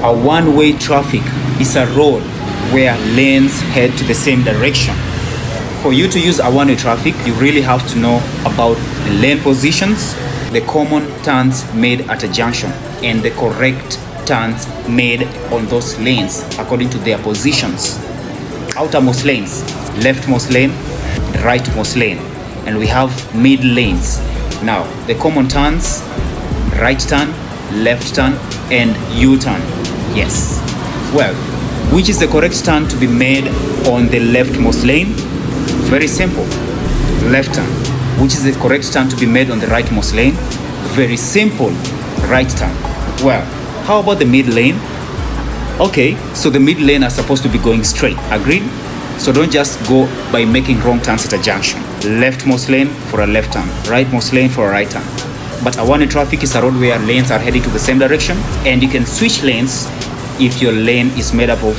A one-way traffic is a road where lanes head to the same direction. For you to use a one-way traffic, you really have to know about the lane positions, the common turns made at a junction, and the correct turns made on those lanes according to their positions. Outermost lanes, leftmost lane, rightmost lane, and we have mid lanes. Now, the common turns, right turn, left turn, and U-turn. Yes. Well, which is the correct turn to be made on the leftmost lane? Very simple. Left turn. Which is the correct turn to be made on the rightmost lane? Very simple. Right turn. Well, how about the mid lane? Okay, so the mid lane are supposed to be going straight. Agreed? So don't just go by making wrong turns at a junction. Leftmost lane for a left turn, rightmost lane for a right turn. But a one-way traffic is a road where lanes are heading to the same direction, and you can switch lanes if your lane is made up of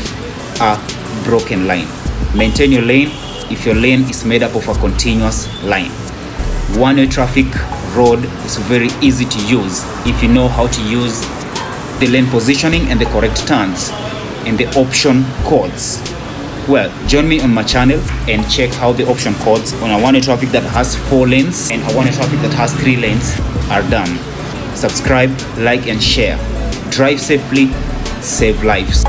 a broken line. Maintain your lane if your lane is made up of a continuous line. One-way traffic road is very easy to use if you know how to use the lane positioning and the correct turns and the option codes. Well, join me on my channel and check how the option codes on a one-way traffic that has 4 lanes and a one-way traffic that has 3 lanes are done. Subscribe, like, and share. Drive safely, save lives.